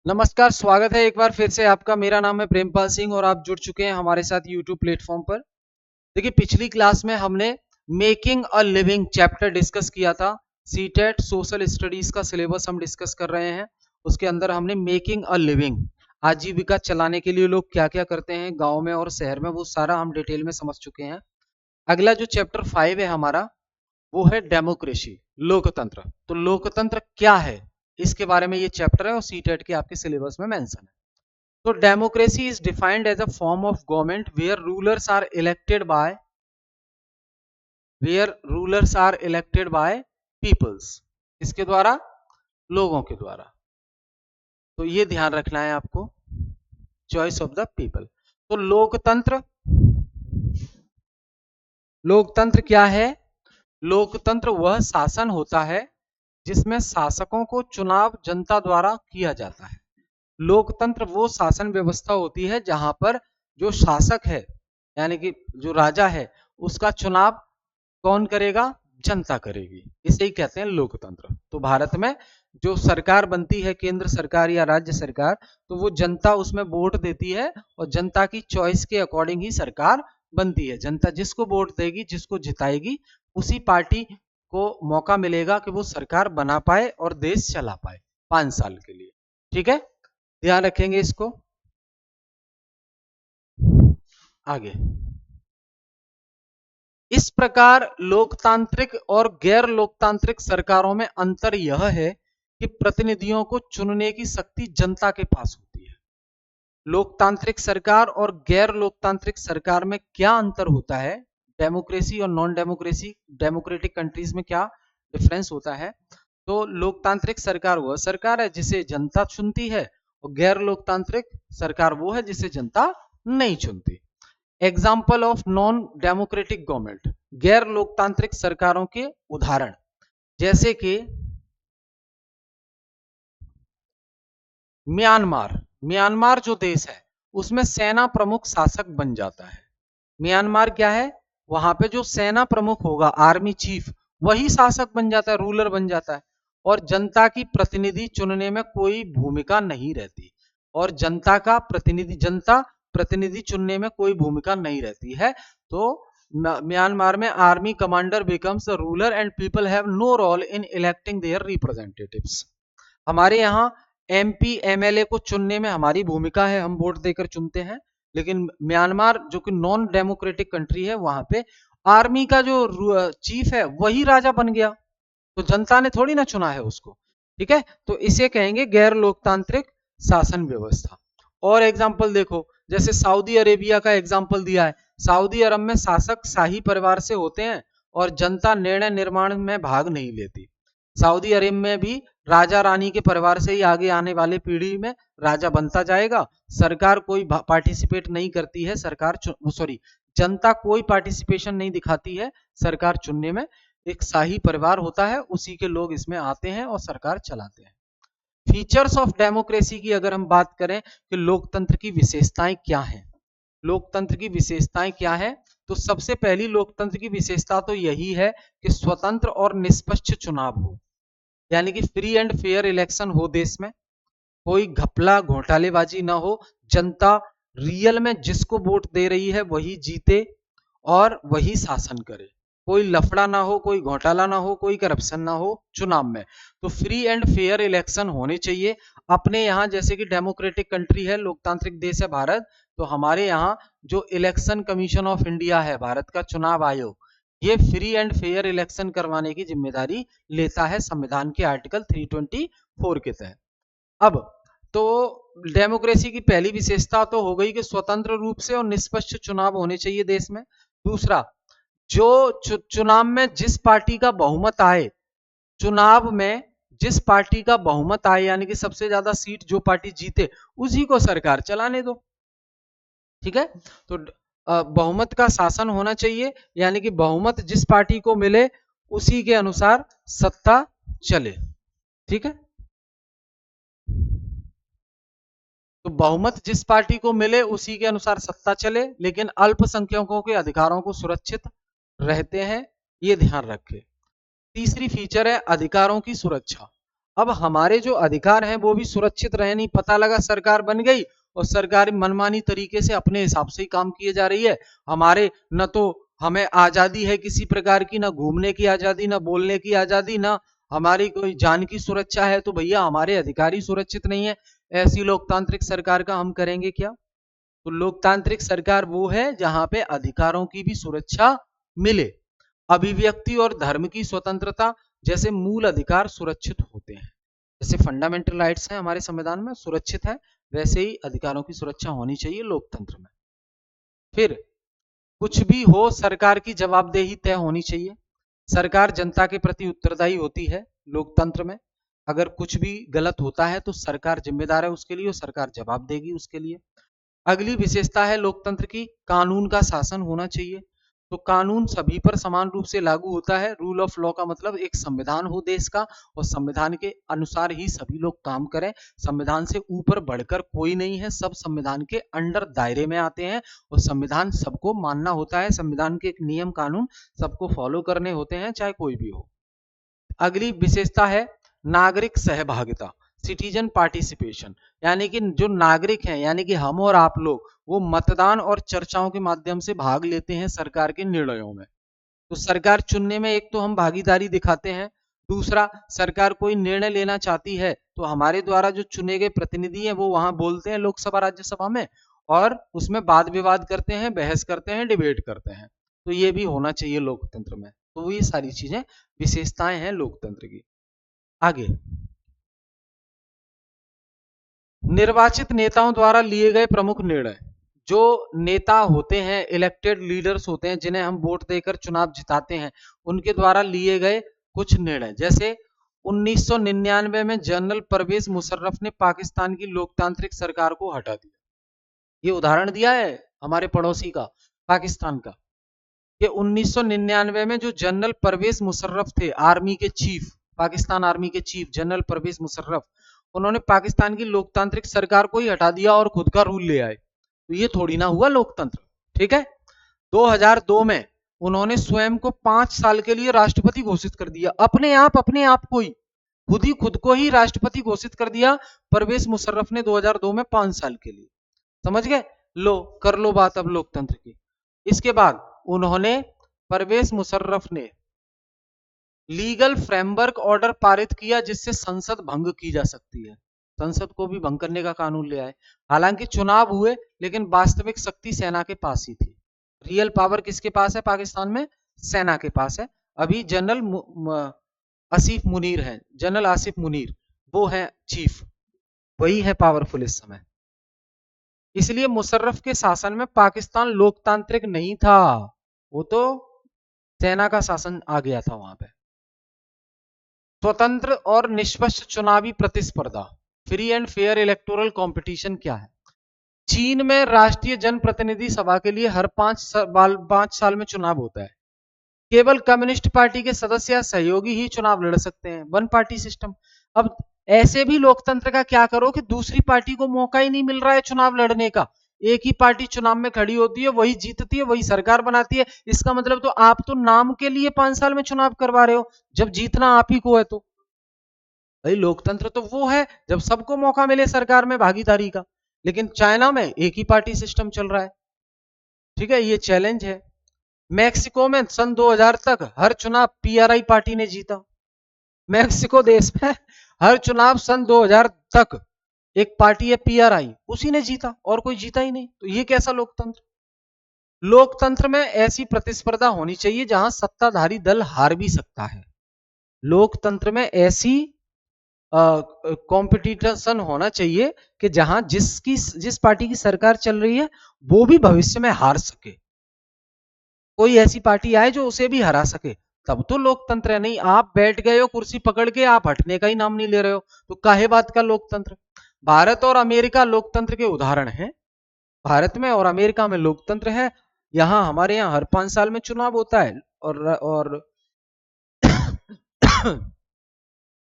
नमस्कार, स्वागत है एक बार फिर से आपका। मेरा नाम है प्रेमपाल सिंह और आप जुड़ चुके हैं हमारे साथ यूट्यूब प्लेटफॉर्म पर। देखिए, पिछली क्लास में हमने making a living chapter discuss किया था। सीटेट सोशल स्टडीज का सिलेबस हम डिस्कस कर रहे हैं। उसके अंदर हमने मेकिंग अ लिविंग, आजीविका चलाने के लिए लोग क्या क्या करते हैं गांव में और शहर में, वो सारा हम डिटेल में समझ चुके हैं। अगला जो चैप्टर 5 है हमारा, वो है डेमोक्रेसी, लोकतंत्र। तो लोकतंत्र क्या है, इसके बारे में ये चैप्टर है और सीटेट के आपके सिलेबस में मेंशन है। So democracy is defined as a form of government where rulers are elected by peoples. इसके द्वारा, लोगों के द्वारा। तो ये ध्यान रखना है आपको, चॉइस ऑफ द पीपल। तो लोकतंत्र, लोकतंत्र क्या है? लोकतंत्र वह शासन होता है जिसमें शासकों को चुनाव जनता द्वारा किया जाता है। लोकतंत्र वो शासन व्यवस्था होती है जहां पर जो शासक है, यानी कि जो राजा है, उसका चुनाव कौन करेगा? जनता करेगी। इसे ही कहते हैं लोकतंत्र। तो भारत में जो सरकार बनती है, केंद्र सरकार या राज्य सरकार, तो वो जनता उसमें वोट देती है और जनता की चॉइस के अकॉर्डिंग ही सरकार बनती है। जनता जिसको वोट देगी, जिसको जिताएगी, उसी पार्टी को मौका मिलेगा कि वो सरकार बना पाए और देश चला पाए 5 साल के लिए। ठीक है, ध्यान रखेंगे इसको। आगे, इस प्रकार लोकतांत्रिक और गैर लोकतांत्रिक सरकारों में अंतर यह है कि प्रतिनिधियों को चुनने की शक्ति जनता के पास होती है। लोकतांत्रिक सरकार और गैर लोकतांत्रिक सरकार में क्या अंतर होता है? डेमोक्रेसी और नॉन डेमोक्रेसी, डेमोक्रेटिक कंट्रीज में क्या डिफरेंस होता है? तो लोकतांत्रिक सरकार वह सरकार है जिसे जनता चुनती है और गैर लोकतांत्रिक सरकार वो है जिसे जनता नहीं चुनती। Example of non democratic government, गैर लोकतांत्रिक सरकारों के उदाहरण, जैसे कि म्यांमार। म्यांमार जो देश है, उसमें सेना प्रमुख शासक बन जाता है। म्यांमार क्या है? वहां पे जो सेना प्रमुख होगा, आर्मी चीफ, वही शासक बन जाता है, रूलर बन जाता है। और जनता की प्रतिनिधि चुनने में कोई भूमिका नहीं रहती। और जनता प्रतिनिधि चुनने में कोई भूमिका नहीं रहती है। तो म्यांमार में army commander becomes ruler and people have no role in electing their representatives. हमारे यहाँ एमपी एमएलए को चुनने में हमारी भूमिका है, हम वोट देकर चुनते हैं। लेकिन म्यांमार जो कि नॉन डेमोक्रेटिक कंट्री है, वहां पे आर्मी का जो चीफ है वही राजा बन गया, तो जनता ने थोड़ी ना चुना है उसको। ठीक है, तो इसे कहेंगे गैर लोकतांत्रिक शासन व्यवस्था। और एग्जाम्पल देखो, जैसे सऊदी अरेबिया का एग्जाम्पल दिया है। सऊदी अरब में शासक शाही परिवार से होते हैं और जनता निर्णय निर्माण में भाग नहीं लेती। सऊदी अरब में भी राजा रानी के परिवार से ही आगे आने वाले पीढ़ी में राजा बनता जाएगा। सरकार कोई पार्टिसिपेट नहीं करती है, जनता कोई पार्टिसिपेशन नहीं दिखाती है सरकार चुनने में। एक शाही परिवार होता है, उसी के लोग इसमें आते हैं और सरकार चलाते हैं। फीचर्स ऑफ डेमोक्रेसी की अगर हम बात करें कि लोकतंत्र की विशेषताएं क्या हैं, लोकतंत्र की विशेषताएं क्या है, तो सबसे पहली लोकतंत्र की विशेषता तो यही है कि स्वतंत्र और निष्पक्ष चुनाव हो, यानी कि फ्री एंड फेयर इलेक्शन हो देश में, कोई घपला घोटालेबाजी ना हो, जनता रियल में जिसको वोट दे रही है वही जीते और वही शासन करे, कोई लफड़ा ना हो, कोई घोटाला ना हो, कोई करप्शन ना हो चुनाव में। तो फ्री एंड फेयर इलेक्शन होने चाहिए। अपने यहाँ जैसे कि डेमोक्रेटिक कंट्री है, लोकतांत्रिक देश है भारत, तो हमारे यहाँ जो इलेक्शन कमीशन ऑफ इंडिया है, भारत का चुनाव आयोग, ये फ्री एंड फेयर इलेक्शन करवाने की जिम्मेदारी लेता है संविधान के आर्टिकल 324 के तहत। अब तो डेमोक्रेसी की पहली विशेषता तो हो गई कि स्वतंत्र रूप से और निष्पक्ष चुनाव होने चाहिए देश में। दूसरा, जो चुनाव में जिस पार्टी का बहुमत आए, चुनाव में जिस पार्टी का बहुमत आए, यानी कि सबसे ज्यादा सीट जो पार्टी जीते, उसी को सरकार चलाने दो। ठीक है, तो बहुमत का शासन होना चाहिए, यानी कि बहुमत जिस पार्टी को मिले उसी के अनुसार सत्ता चले। ठीक है, तो बहुमत जिस पार्टी को मिले उसी के अनुसार सत्ता चले, लेकिन अल्पसंख्यकों के अधिकारों को सुरक्षित रहते हैं, ये ध्यान रखें। तीसरी फीचर है अधिकारों की सुरक्षा। अब हमारे जो अधिकार हैं वो भी सुरक्षित रहे नहीं। पता लगा सरकार बन गई और सरकार मनमानी तरीके से अपने हिसाब से ही काम किए जा रही है। हमारे न तो हमें आजादी है किसी प्रकार की, ना घूमने की आजादी, ना बोलने की आजादी, ना हमारी कोई जान की सुरक्षा है, तो भैया हमारे अधिकार ही सुरक्षित नहीं है। ऐसी लोकतांत्रिक सरकार का हम करेंगे क्या? तो लोकतांत्रिक सरकार वो है जहां पे अधिकारों की भी सुरक्षा मिले, अभिव्यक्ति और धर्म की स्वतंत्रता जैसे मूल अधिकार सुरक्षित होते हैं। जैसे फंडामेंटल राइट्स हैं हमारे संविधान में सुरक्षित है, वैसे ही अधिकारों की सुरक्षा होनी चाहिए लोकतंत्र में। फिर कुछ भी हो सरकार की जवाबदेही तय होनी चाहिए। सरकार जनता के प्रति उत्तरदायी होती है लोकतंत्र में। अगर कुछ भी गलत होता है तो सरकार जिम्मेदार है उसके लिए और सरकार जवाब देगी उसके लिए। अगली विशेषता है लोकतंत्र की, कानून का शासन होना चाहिए। तो कानून सभी पर समान रूप से लागू होता है। रूल ऑफ लॉ का मतलब एक संविधान हो देश का और संविधान के अनुसार ही सभी लोग काम करें। संविधान से ऊपर बढ़कर कोई नहीं है, सब संविधान के अंडर दायरे में आते हैं और संविधान सबको मानना होता है। संविधान के नियम कानून सबको फॉलो करने होते हैं चाहे कोई भी हो। अगली विशेषता है नागरिक सहभागिता, सिटीजन पार्टिसिपेशन, यानी कि जो नागरिक हैं यानी कि हम और आप लोग वो मतदान और चर्चाओं के माध्यम से भाग लेते हैं सरकार के निर्णयों में। तो सरकार चुनने में एक तो हम भागीदारी दिखाते हैं, दूसरा सरकार कोई निर्णय लेना चाहती है तो हमारे द्वारा जो चुने गए प्रतिनिधि हैं वो वहां बोलते हैं लोकसभा राज्यसभा में और उसमें वाद विवाद करते हैं, बहस करते हैं, डिबेट करते हैं। तो ये भी होना चाहिए लोकतंत्र में। तो ये सारी चीजें विशेषताएं हैं लोकतंत्र की। आगे निर्वाचित नेताओं द्वारा लिए गए प्रमुख निर्णय। जो नेता होते हैं, इलेक्टेड लीडर्स होते हैं जिन्हें हम वोट देकर चुनाव जिताते हैं, उनके द्वारा लिए गए कुछ निर्णय। जैसे 1999 में जनरल परवेज मुशर्रफ ने पाकिस्तान की लोकतांत्रिक सरकार को हटा दिया। ये उदाहरण दिया है हमारे पड़ोसी का, पाकिस्तान का। कि 1999 में जो जनरल परवेज मुशर्रफ थे, आर्मी के चीफ, पाकिस्तान आर्मी के चीफ जनरल परवेज मुशर्रफ, उन्होंने पाकिस्तान की लोकतांत्रिक सरकार को ही हटा दिया और खुद का रूल ले आए। तो ये थोड़ी ना हुआ लोकतंत्र। ठीक है। 2002 में उन्होंने स्वयं को 5 साल के लिए राष्ट्रपति घोषित कर दिया। अपने आप को ही खुद को ही राष्ट्रपति घोषित कर दिया परवेज मुशर्रफ ने 2002 में 5 साल के लिए। समझ गए? लो कर लो बात अब लोकतंत्र की। इसके बाद उन्होंने परवेज मुशर्रफ ने लीगल फ्रेमवर्क ऑर्डर पारित किया जिससे संसद भंग की जा सकती है। संसद को भी भंग करने का कानून ले आए। हालांकि चुनाव हुए लेकिन वास्तविक शक्ति सेना के पास ही थी। रियल पावर किसके पास है पाकिस्तान में? सेना के पास है। अभी जनरल आसिफ मुनीर है, जनरल आसिफ मुनीर वो है चीफ, वही है पावरफुल इस समय। इसलिए मुशर्रफ के शासन में पाकिस्तान लोकतांत्रिक नहीं था, वो तो सेना का शासन आ गया था वहां पे। स्वतंत्र और निष्पक्ष चुनावी प्रतिस्पर्धा, free and fair electoral competition क्या है? चीन में राष्ट्रीय जनप्रतिनिधि सभा के लिए हर 5 साल में चुनाव होता है। केवल कम्युनिस्ट पार्टी के सदस्य या सहयोगी ही चुनाव लड़ सकते हैं, वन पार्टी सिस्टम। अब ऐसे भी लोकतंत्र का क्या करो कि दूसरी पार्टी को मौका ही नहीं मिल रहा है चुनाव लड़ने का। एक ही पार्टी चुनाव में खड़ी होती है, वही जीतती है, वही सरकार बनाती है। इसका मतलब तो आप तो नाम के लिए 5 साल में चुनाव करवा रहे हो, जब जीतना आप ही को है। तो भाई लोकतंत्र तो वो है जब सबको मौका मिले सरकार में भागीदारी का। लेकिन चाइना में एक ही पार्टी सिस्टम चल रहा है। ठीक है, ये चैलेंज है। मैक्सिको में सन 2000 तक हर चुनाव पीआरआई पार्टी ने जीता। मैक्सिको देश में हर चुनाव सन 2000 तक एक पार्टी है पीआरआई, उसी ने जीता और कोई जीता ही नहीं। तो ये कैसा लोकतंत्र? लोकतंत्र में ऐसी प्रतिस्पर्धा होनी चाहिए जहां सत्ताधारी दल हार भी सकता है। लोकतंत्र में ऐसी कंपटीशन होना चाहिए कि जहां जिस पार्टी की सरकार चल रही है वो भी भविष्य में हार सके, कोई ऐसी पार्टी आए जो उसे भी हरा सके, तब तो लोकतंत्र है। नहीं आप बैठ गए हो कुर्सी पकड़ के, आप हटने का ही नाम नहीं ले रहे हो, तो काहे बात का लोकतंत्र? भारत और अमेरिका लोकतंत्र के उदाहरण हैं। भारत में और अमेरिका में लोकतंत्र है। यहां हमारे यहां हर 5 साल में चुनाव होता है और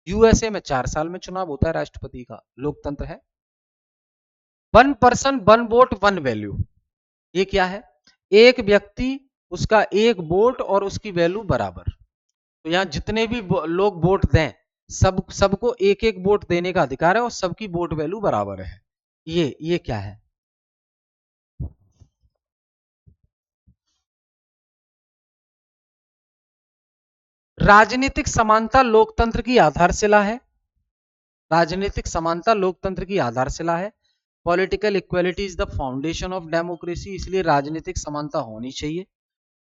यूएसए में 4 साल में चुनाव होता है राष्ट्रपति का, लोकतंत्र है। 1 पर्सन 1 वोट 1 वैल्यू, ये क्या है? एक व्यक्ति उसका एक वोट और उसकी वैल्यू बराबर। तो यहां जितने भी लोग वोट दें सबको एक एक वोट देने का अधिकार है और सबकी वोट वैल्यू बराबर है। ये क्या है? राजनीतिक समानता लोकतंत्र की आधारशिला है। राजनीतिक समानता लोकतंत्र की आधारशिला है। Political equality is the foundation of democracy, इसलिए राजनीतिक समानता होनी चाहिए।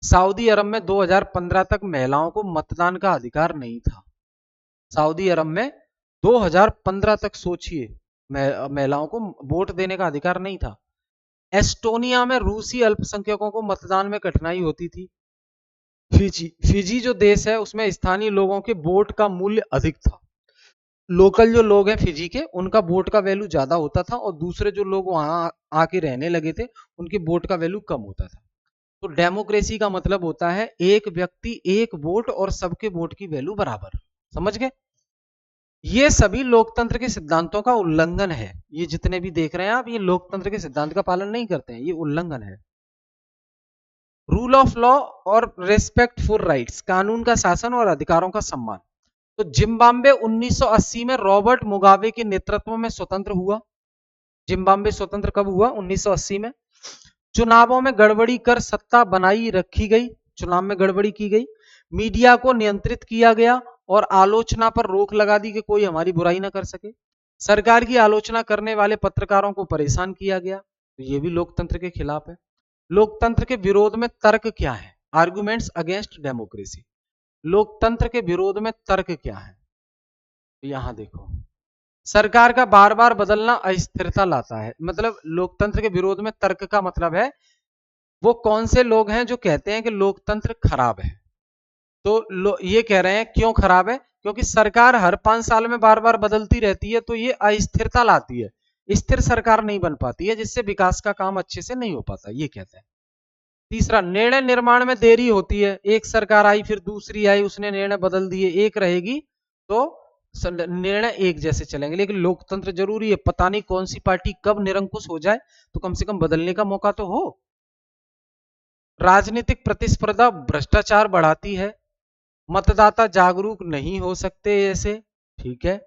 सऊदी अरब में 2015 तक महिलाओं को मतदान का अधिकार नहीं था। सऊदी अरब में 2015 तक सोचिए, महिलाओं को वोट देने का अधिकार नहीं था। एस्टोनिया में रूसी अल्पसंख्यकों को मतदान में कठिनाई होती थी। फिजी जो देश है उसमें स्थानीय लोगों के वोट का मूल्य अधिक था। लोकल जो लोग हैं फिजी के, उनका वोट का वैल्यू ज्यादा होता था और दूसरे जो लोग वहां आके रहने लगे थे उनके वोट का वैल्यू कम होता था। तो डेमोक्रेसी का मतलब होता है एक व्यक्ति एक वोट और सबके वोट की वैल्यू बराबर। समझ गए? ये सभी लोकतंत्र के सिद्धांतों का उल्लंघन है। ये जितने भी देख रहे हैं आप, ये लोकतंत्र के सिद्धांत का पालन नहीं करते हैं, ये उल्लंघन है। रूल ऑफ लॉ और रेस्पेक्ट फॉर राइट्स, कानून का शासन और अधिकारों का सम्मान। तो जिम्बाब्वे 1980 में रॉबर्ट मुगाबे के नेतृत्व में स्वतंत्र हुआ। जिम्बाब्वे स्वतंत्र कब हुआ? 1980 में। चुनावों में गड़बड़ी कर सत्ता बनाई रखी गई, चुनाव में गड़बड़ी की गई। मीडिया को नियंत्रित किया गया और आलोचना पर रोक लगा दी कि कोई हमारी बुराई ना कर सके। सरकार की आलोचना करने वाले पत्रकारों को परेशान किया गया। तो ये भी लोकतंत्र के खिलाफ है। लोकतंत्र के विरोध में तर्क क्या है? Arguments against democracy. लोकतंत्र के विरोध में तर्क क्या है? तो यहां देखो, सरकार का बार बार बदलना अस्थिरता लाता है। मतलब लोकतंत्र के विरोध में तर्क का मतलब है वो कौन से लोग हैं जो कहते हैं कि लोकतंत्र खराब है। तो ये कह रहे हैं क्यों खराब है? क्योंकि सरकार हर 5 साल में बार बार बदलती रहती है तो ये अस्थिरता लाती है, स्थिर सरकार नहीं बन पाती है, जिससे विकास का काम अच्छे से नहीं हो पाता, ये कहते हैं। तीसरा, निर्णय निर्माण में देरी होती है। एक सरकार आई फिर दूसरी आई, उसने निर्णय बदल दिए, एक रहेगी तो निर्णय एक जैसे चलेंगे। लेकिन लोकतंत्र जरूरी है, पता नहीं कौन सी पार्टी कब निरंकुश हो जाए, तो कम से कम बदलने का मौका तो हो। राजनीतिक प्रतिस्पर्धा भ्रष्टाचार बढ़ाती है। मतदाता जागरूक नहीं हो सकते ऐसे, ठीक है।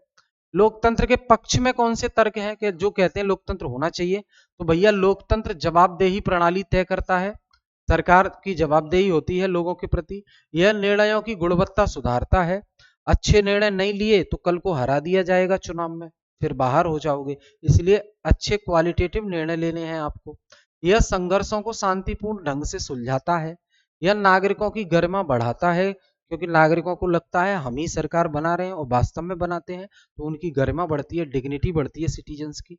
लोकतंत्र के पक्ष में कौन से तर्क हैं कि जो कहते हैं लोकतंत्र होना चाहिए? तो भैया लोकतंत्र जवाबदेही प्रणाली तय करता है, सरकार की जवाबदेही होती है लोगों के प्रति। यह निर्णयों की गुणवत्ता सुधारता है। अच्छे निर्णय नहीं लिए तो कल को हरा दिया जाएगा चुनाव में, फिर बाहर हो जाओगे। इसलिए अच्छे क्वालिटेटिव निर्णय लेने हैं आपको। यह संघर्षों को शांतिपूर्ण ढंग से सुलझाता है। यह नागरिकों की गरिमा बढ़ाता है, क्योंकि नागरिकों को लगता है हम ही सरकार बना रहे हैं और वास्तव में बनाते हैं, तो उनकी गरिमा बढ़ती है, डिग्निटी बढ़ती है सिटीजन्स की।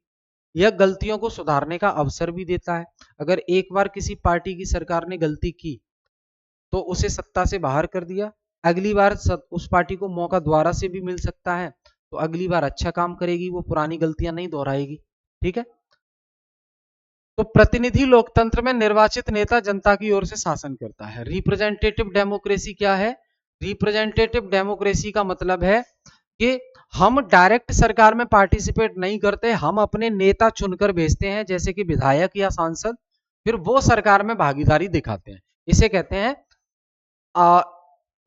यह गलतियों को सुधारने का अवसर भी देता है। अगर एक बार किसी पार्टी की सरकार ने गलती की तो उसे सत्ता से बाहर कर दिया, अगली बार उस पार्टी को मौका दोबारा से भी मिल सकता है, तो अगली बार अच्छा काम करेगी, वो पुरानी गलतियां नहीं दोहराएगी, ठीक है। तो प्रतिनिधि लोकतंत्र में निर्वाचित नेता जनता की ओर से शासन करता है। रिप्रेजेंटेटिव डेमोक्रेसी क्या है? रिप्रेजेंटेटिव डेमोक्रेसी का मतलब है कि हम डायरेक्ट सरकार में पार्टिसिपेट नहीं करते, हम अपने नेता चुनकर भेजते हैं, जैसे कि विधायक या सांसद, फिर वो सरकार में भागीदारी दिखाते हैं। इसे कहते हैं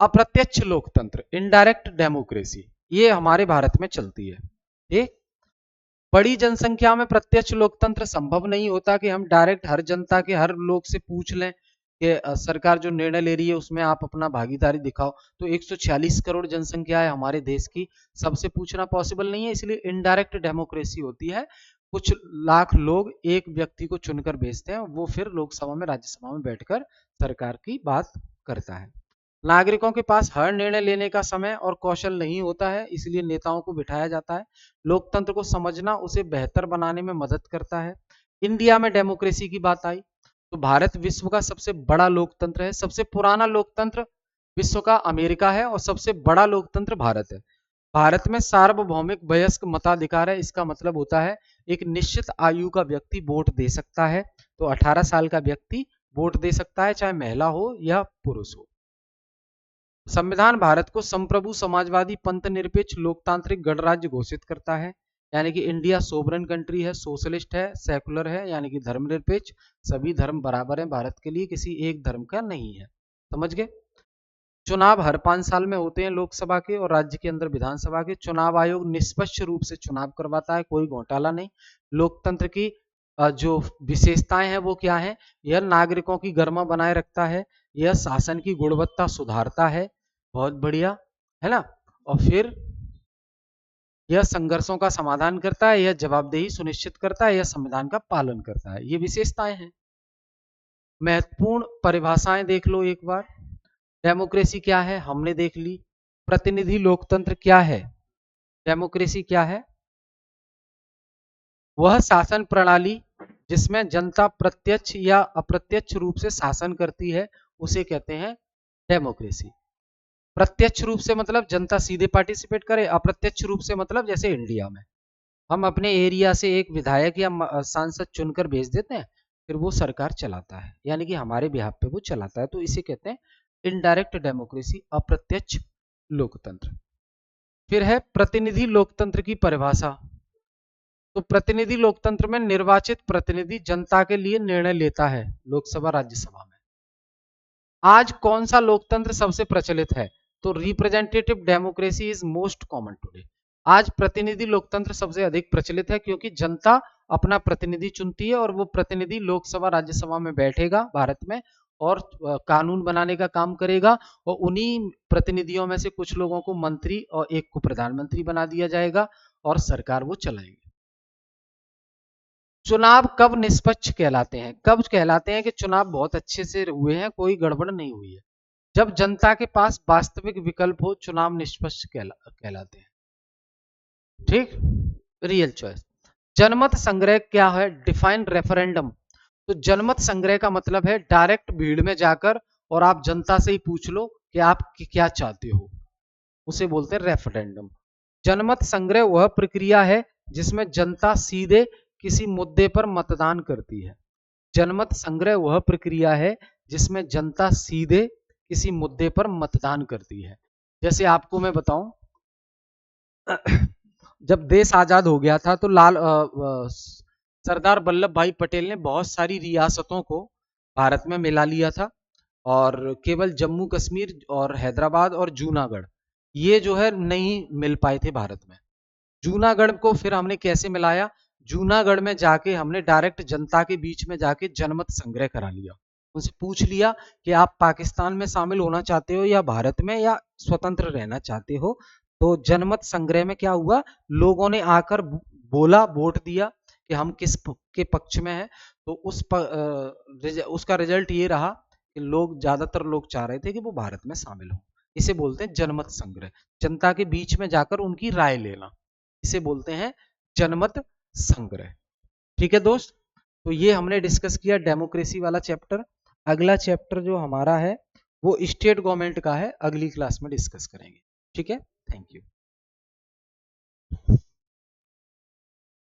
अप्रत्यक्ष लोकतंत्र, इनडायरेक्ट डेमोक्रेसी। ये हमारे भारत में चलती है। ठीक। बड़ी जनसंख्या में प्रत्यक्ष लोकतंत्र संभव नहीं होता कि हम डायरेक्ट हर जनता के हर लोग से पूछ लें कि सरकार जो निर्णय ले रही है उसमें आप अपना भागीदारी दिखाओ। तो 146 करोड़ जनसंख्या है हमारे देश की, सबसे पूछना पॉसिबल नहीं है, इसलिए इनडायरेक्ट डेमोक्रेसी होती है। कुछ लाख लोग एक व्यक्ति को चुनकर भेजते हैं, वो फिर लोकसभा में राज्यसभा में बैठकर सरकार की बात करता है। नागरिकों के पास हर निर्णय लेने का समय और कौशल नहीं होता है, इसलिए नेताओं को बिठाया जाता है। लोकतंत्र को समझना उसे बेहतर बनाने में मदद करता है। इंडिया में डेमोक्रेसी की बात आई तो भारत विश्व का सबसे बड़ा लोकतंत्र है। सबसे पुराना लोकतंत्र विश्व का अमेरिका है और सबसे बड़ा लोकतंत्र भारत है। भारत में सार्वभौमिक वयस्क मताधिकार है। इसका मतलब होता है एक निश्चित आयु का व्यक्ति वोट दे सकता है। तो 18 साल का व्यक्ति वोट दे सकता है, चाहे महिला हो या पुरुष हो। संविधान भारत को संप्रभु समाजवादी पंथ निरपेक्ष लोकतांत्रिक गणराज्य घोषित करता है। यानी कि इंडिया सोवरेन कंट्री है, सोशलिस्ट है, सेकुलर है, यानी कि धर्मनिरपेक्ष, सभी धर्म बराबर हैं भारत के लिए, किसी एक धर्म का नहीं है। समझ गए? चुनाव हर 5 साल में होते हैं लोकसभा के और राज्य के अंदर विधानसभा के। चुनाव आयोग निष्पक्ष रूप से चुनाव करवाता है, कोई घोटाला नहीं। लोकतंत्र की जो विशेषताएं हैं वो क्या है? यह नागरिकों की गरिमा बनाए रखता है, यह शासन की गुणवत्ता सुधारता है, बहुत बढ़िया है ना। और फिर यह संघर्षों का समाधान करता है, यह जवाबदेही सुनिश्चित करता है, यह संविधान का पालन करता है। ये विशेषताएं हैं। महत्वपूर्ण परिभाषाएं देख लो एक बार। डेमोक्रेसी क्या है हमने देख ली। प्रतिनिधि लोकतंत्र क्या है? डेमोक्रेसी क्या है? वह शासन प्रणाली जिसमें जनता प्रत्यक्ष या अप्रत्यक्ष रूप से शासन करती है, उसे कहते हैं डेमोक्रेसी। प्रत्यक्ष रूप से मतलब जनता सीधे पार्टिसिपेट करे, अप्रत्यक्ष रूप से मतलब जैसे इंडिया में हम अपने एरिया से एक विधायक या सांसद चुनकर भेज देते हैं, फिर वो सरकार चलाता है, यानी कि हमारे बिहाफ पे वो चलाता है, तो इसे कहते हैं इनडायरेक्ट डेमोक्रेसी, अप्रत्यक्ष लोकतंत्र। फिर है प्रतिनिधि लोकतंत्र की परिभाषा। तो प्रतिनिधि लोकतंत्र में निर्वाचित प्रतिनिधि जनता के लिए निर्णय लेता है लोकसभा राज्यसभा में। आज कौन सा लोकतंत्र सबसे प्रचलित है? तो representative democracy is most common today. आज प्रतिनिधि लोकतंत्र सबसे अधिक प्रचलित है, क्योंकि जनता अपना प्रतिनिधि चुनती है और वो प्रतिनिधि लोकसभा राज्यसभा में बैठेगा भारत में और कानून बनाने का काम करेगा, और उन्हीं प्रतिनिधियों में से कुछ लोगों को मंत्री और एक को प्रधानमंत्री बना दिया जाएगा और सरकार वो चलाएंगे। चुनाव कब निष्पक्ष कहलाते हैं? कब कहलाते हैं कि चुनाव बहुत अच्छे से हुए हैं, कोई गड़बड़ नहीं हुई है? जब जनता के पास वास्तविक विकल्प हो, चुनाव निष्पक्ष कहलाते हैं। ठीक, रियल चॉइस। जनमत संग्रह क्या है? Define referendum. तो जनमत संग्रह का मतलब है डायरेक्ट भीड़ में जाकर और आप जनता से ही पूछ लो कि आप क्या चाहते हो, उसे बोलते हैं रेफरेंडम। जनमत संग्रह वह प्रक्रिया है जिसमें जनता सीधे किसी मुद्दे पर मतदान करती है। जनमत संग्रह वह प्रक्रिया है जिसमें जनता सीधे किसी मुद्दे पर मतदान करती है। जैसे आपको मैं बताऊं, जब देश आजाद हो गया था तो सरदार वल्लभ भाई पटेल ने बहुत सारी रियासतों को भारत में मिला लिया था, और केवल जम्मू कश्मीर और हैदराबाद और जूनागढ़ ये जो है नहीं मिल पाए थे भारत में। जूनागढ़ को फिर हमने कैसे मिलाया? जूनागढ़ में जाके हमने डायरेक्ट जनता के बीच में जाके जनमत संग्रह करा लिया, उनसे पूछ लिया कि आप पाकिस्तान में शामिल होना चाहते हो या भारत में, या स्वतंत्र रहना चाहते हो। तो जनमत संग्रह में क्या हुआ, लोगों ने आकर बोला, वोट दिया कि हम किस के पक्ष में हैं। तो उसका रिजल्ट ये रहा कि ज्यादातर लोग चाह रहे थे कि वो भारत में शामिल हो। इसे बोलते हैं जनमत संग्रह, जनता के बीच में जाकर उनकी राय लेना, इसे बोलते हैं जनमत संग्रह। ठीक है दोस्त, तो ये हमने डिस्कस किया डेमोक्रेसी वाला चैप्टर। अगला चैप्टर जो हमारा है वो स्टेट गवर्नमेंट का है, अगली क्लास में डिस्कस करेंगे। ठीक है, थैंक यू।